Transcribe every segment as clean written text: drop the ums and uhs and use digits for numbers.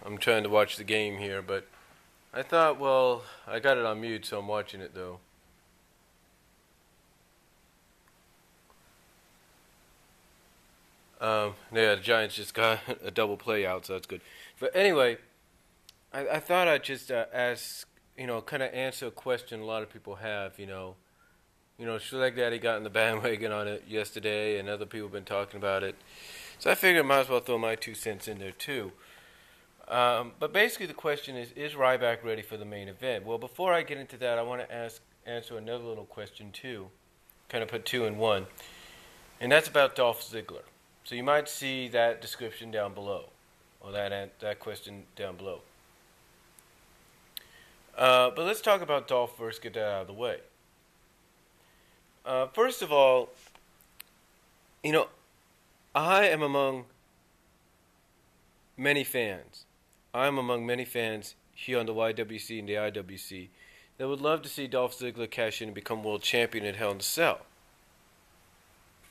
I'm trying to watch the game here, but I thought, well, I got it on mute, so I'm watching it though. Yeah, the Giants just got a double play out, so that's good. But anyway, I thought I'd just ask, kind of answer a question a lot of people have, Schlag Daddy got in the bandwagon on it yesterday, and other people have been talking about it. So I figured I might as well throw my 2 cents in there too. But basically the question is Ryback ready for the main event? Well, before I get into that, I want to answer another little question too. Kind of put two in one. And that's about Dolph Ziggler. So you might see that description down below, or that question down below. But let's talk about Dolph first, get that out of the way. First of all, I am among many fans. I'm among many fans here on the YWC and the IWC that would love to see Dolph Ziggler cash in and become world champion at Hell in a Cell.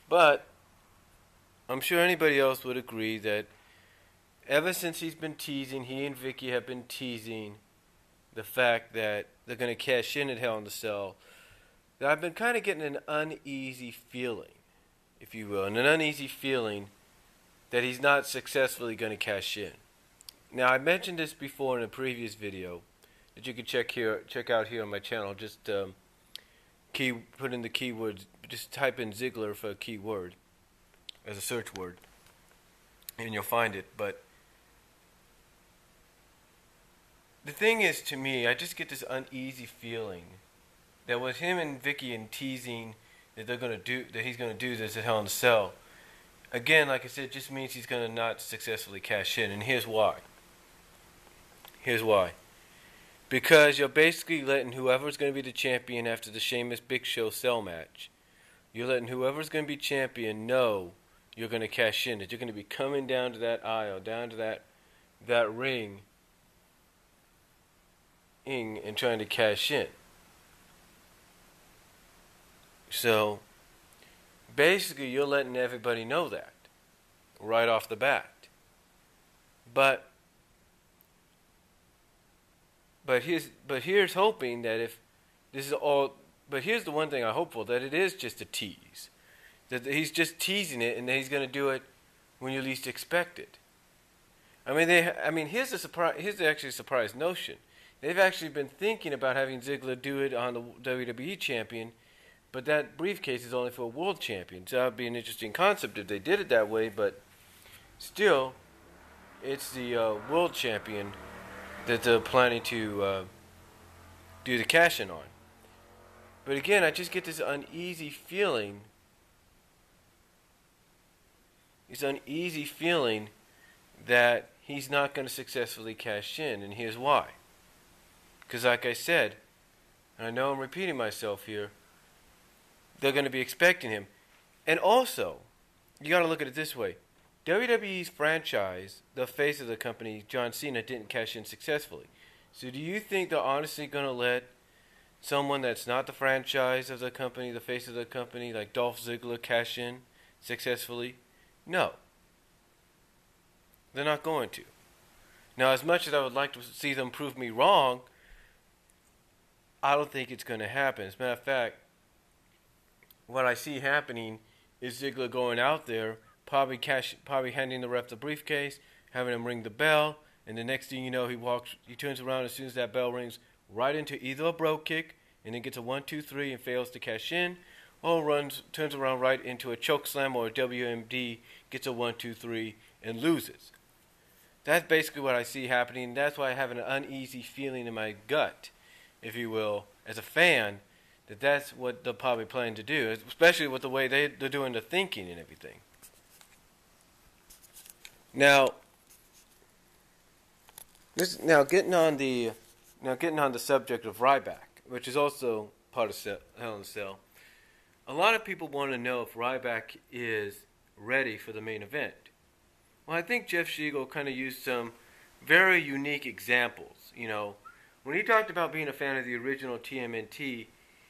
But I'm sure anybody else would agree that ever since he's been teasing, he and Vicky have been teasing the fact that they're going to cash in at Hell in a Cell, that I've been kind of getting an uneasy feeling, if you will, and an uneasy feeling that he's not successfully going to cash in. Now, I mentioned this before in a previous video that you can check out here on my channel. Just put in the keywords, just type in Ziggler for a keyword as a search word, and you'll find it. But the thing is, to me, I just get this uneasy feeling that with him and Vicky and teasing that he's gonna do this at Hell in a Cell, again, like I said, it just means he's gonna not successfully cash in, and here's why. Here's why. Because you're basically letting whoever's going to be the champion after the Sheamus Big Show cell match, you're letting whoever's going to be champion know you're going to cash in, that you're going to be coming down to that aisle, down to that ring, and trying to cash in. So, basically, you're letting everybody know that right off the bat. But here's hoping that if this is all, but here's the one thing I hope for, that it is just a tease, that he's just teasing it, and that he's going to do it when you least expect it. Here's the surprise. Here's the actually surprise notion. They've actually been thinking about having Ziggler do it on the WWE champion, but that briefcase is only for a world champion. So that would be an interesting concept if they did it that way. But still, it's the world champion that they're planning to do the cash-in on. But again, I just get this uneasy feeling. This uneasy feeling that he's not going to successfully cash in, and here's why. Because like I said, and I know I'm repeating myself here, they're going to be expecting him. And also, you got to look at it this way. WWE's franchise, the face of the company, John Cena, didn't cash in successfully. So do you think they're honestly going to let someone that's not the franchise of the company, the face of the company, like Dolph Ziggler, cash in successfully? No. They're not going to. Now, as much as I would like to see them prove me wrong, I don't think it's going to happen. As a matter of fact, what I see happening is Ziggler going out there, probably handing the ref the briefcase, having him ring the bell, and the next thing you know, he turns around as soon as that bell rings, right into either a brogue kick, and then gets a 1-2-3 and fails to cash in, or turns around right into a choke slam or a WMD, gets a 1-2-3 and loses. That's basically what I see happening. That's why I have an uneasy feeling in my gut, if you will, as a fan, that that's what they're probably planning to do, especially with the way they're doing the thinking and everything. Now getting on the subject of Ryback, which is also part of Hell in a Cell. A lot of people want to know if Ryback is ready for the main event. Well, I think Jeff Siegel kind of used some very unique examples. When he talked about being a fan of the original TMNT,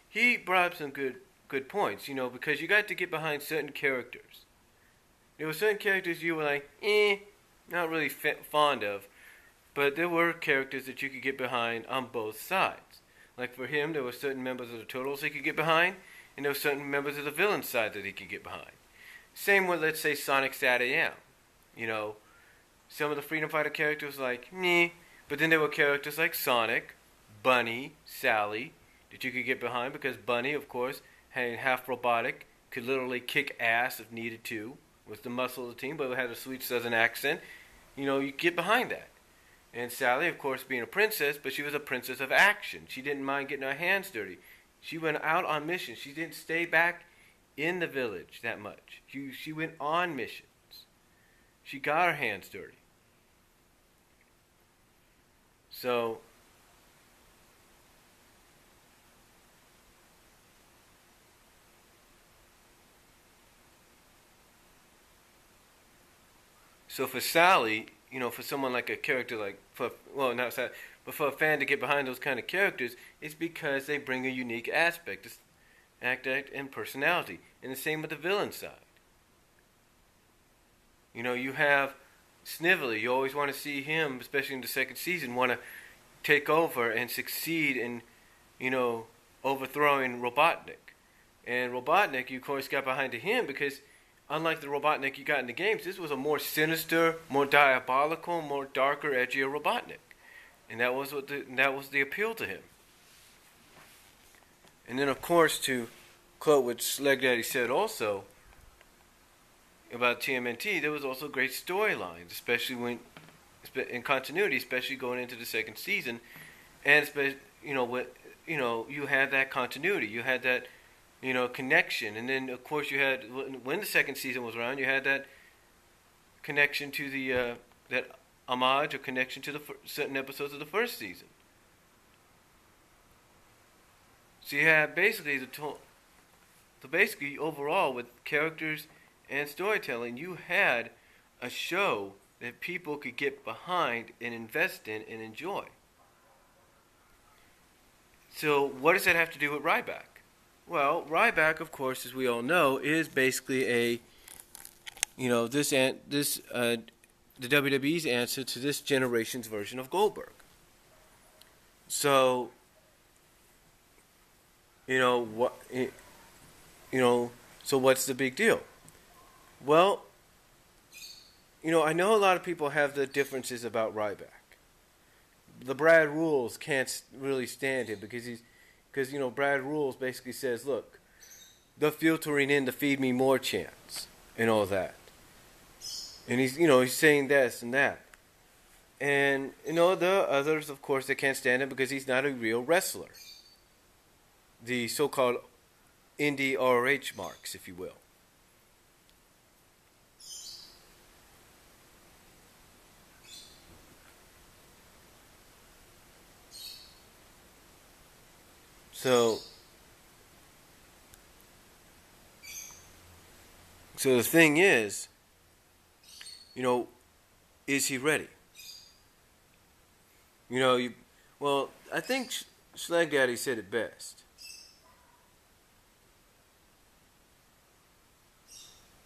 he brought up some good points. Because you got to get behind certain characters. There were certain characters you were like, not really fond of. But there were characters that you could get behind on both sides. Like for him, there were certain members of the Turtles he could get behind, and there were certain members of the villain side that he could get behind. Same with, let's say, Sonic SatAM. You know, some of the Freedom Fighter characters like, meh, but then there were characters like Sonic, Bunny, Sally, that you could get behind because Bunny, of course, had half robotic, could literally kick ass if needed to, was the muscle of the team, but had a sweet southern accent. You know, you get behind that. And Sally, of course, being a princess, but she was a princess of action. She didn't mind getting her hands dirty. She went out on missions. She didn't stay back in the village that much. She went on missions. She got her hands dirty. So for Sally, you know, for someone like a character like, not Sally, but for a fan to get behind those kind of characters, it's because they bring a unique aspect, act, and personality. And the same with the villain side. You know, you have Snively. You always want to see him, especially in the second season, want to take over and succeed in, you know, overthrowing Robotnik. And Robotnik, you of course got behind to him because unlike the Robotnik you got in the games, this was a more sinister, more diabolical, more darker, edgier Robotnik. And that was the appeal to him. And then of course, to quote what Sleg Daddy said also about TMNT, there was also great storylines, especially when in continuity, especially going into the second season, and you had that continuity, you had that, you know, connection, and then of course you had, when the second season was around, you had that connection to the that homage or connection to the certain episodes of the first season. So you had basically basically overall with characters and storytelling, you had a show that people could get behind and invest in and enjoy. So what does that have to do with Ryback? Well, Ryback, of course, as we all know, is basically the WWE's answer to this generation's version of Goldberg. So, so what's the big deal? Well, I know a lot of people have the differences about Ryback. The Brad Rules can't really stand him because Brad Rules basically says, look, they're filtering in to feed me more chance and all that. And he's saying this and that. And, there are others, of course, that can't stand him because he's not a real wrestler. The so-called indie ROH marks, if you will. So the thing is, is he ready? I think Slag Daddy said it best.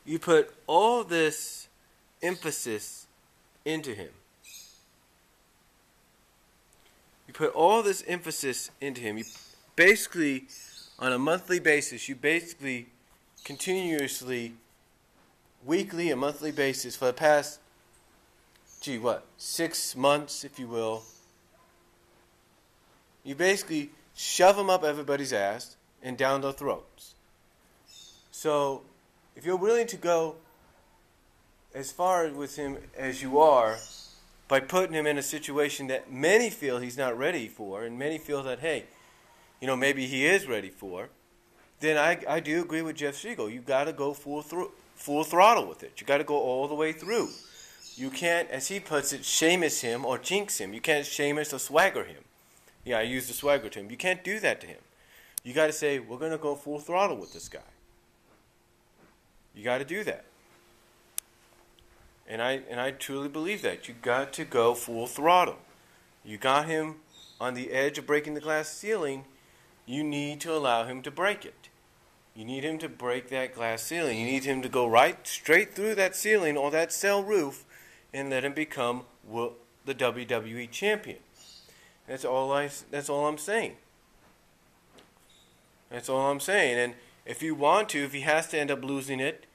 You put all this emphasis into him. You put all this emphasis into him. You basically, on a monthly basis, continuously, weekly and monthly basis for the past, 6 months, if you will. You basically shove them up everybody's ass and down their throats. So, if you're willing to go as far with him as you are, by putting him in a situation that many feel he's not ready for, and many feel that, hey, maybe he is ready for, then I do agree with Jeff Siegel. You got to go full throttle with it. You got to go all the way through. You can't, as he puts it, Sheamus him or jinx him. You can't Sheamus or swagger him. Yeah, I use the swagger term. You can't do that to him. You got to say, we're going to go full throttle with this guy. You got to do that. And I truly believe that. You got to go full throttle. You got him on the edge of breaking the glass ceiling. You need to allow him to break it. You need him to break that glass ceiling. You need him to go right straight through that ceiling or that cell roof and let him become the WWE champion. That's all I'm saying. That's all I'm saying. And if you want to, if he has to end up losing it,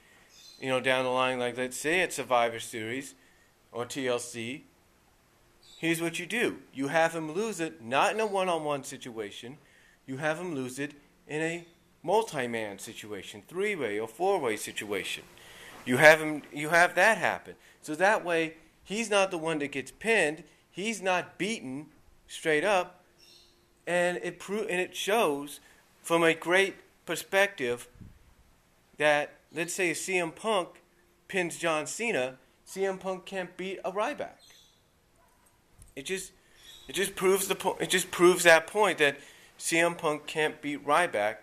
down the line, like let's say at Survivor Series or TLC, here's what you do. You have him lose it not in a one-on-one situation. You have him lose it in a multi-man situation, three-way or four-way situation. You have that happen. So that way, he's not the one that gets pinned. He's not beaten straight up, and it shows from a great perspective that, let's say CM Punk pins John Cena, CM Punk can't beat a Ryback. It just proves that point that CM Punk can't beat Ryback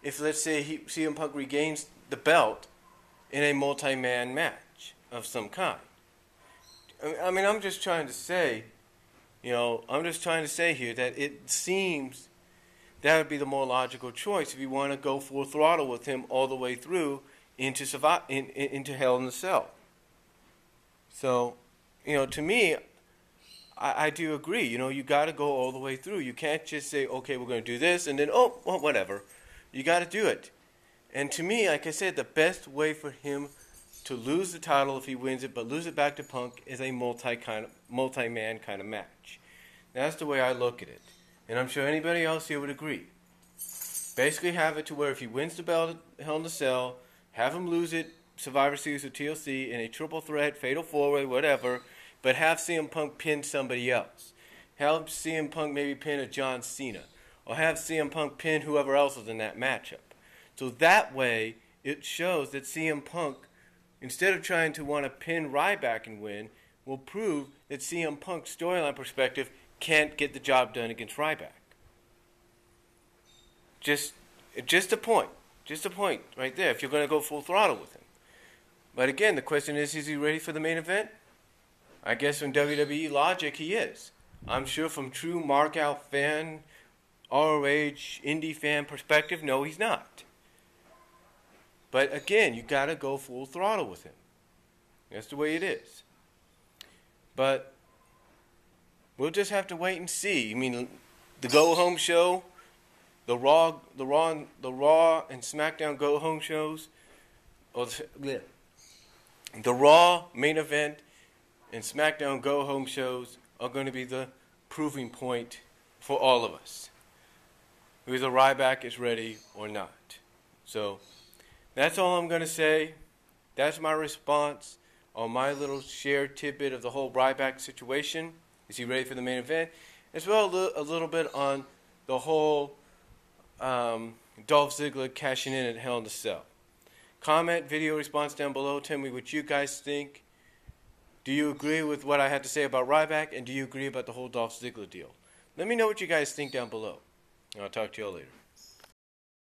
if, let's say, CM Punk regains the belt in a multi-man match of some kind. I mean, I'm just trying to say here that it seems that would be the more logical choice if you want to go full throttle with him all the way through into Hell in a Cell. So, to me, I do agree. You got to go all the way through. You can't just say, okay, we're going to do this, and then, whatever. You got to do it. And to me, like I said, the best way for him to lose the title if he wins it, but lose it back to Punk, is a multi-man kind of match. That's the way I look at it. And I'm sure anybody else here would agree. Basically have it to where if he wins the belt at Hell in a Cell, have him lose it Survivor Series or TLC in a triple threat, fatal four-way, whatever, but have CM Punk pin somebody else. Have CM Punk maybe pin a John Cena. Or have CM Punk pin whoever else was in that matchup. So that way, it shows that CM Punk, instead of trying to want to pin Ryback and win, will prove that CM Punk's storyline perspective can't get the job done against Ryback. Just a point. Just a point right there, if you're going to go full throttle with him. But again, the question is he ready for the main event? I guess from WWE logic, he is. I'm sure from true mark-out fan, ROH, indie fan perspective, no, he's not. But again, you got to go full throttle with him. That's the way it is. But we'll just have to wait and see. I mean, the go-home show, the Raw and SmackDown go-home shows, or the Raw main event and SmackDown go-home shows are going to be the proving point for all of us. Whether Ryback is ready or not. So that's all I'm going to say. That's my response on my little shared tidbit of the whole Ryback situation. Is he ready for the main event? As well a little bit on the whole Dolph Ziggler cashing in at Hell in a Cell. Comment, video response down below. Tell me what you guys think. Do you agree with what I had to say about Ryback? And do you agree about the whole Dolph Ziggler deal? Let me know what you guys think down below. I'll talk to you all later.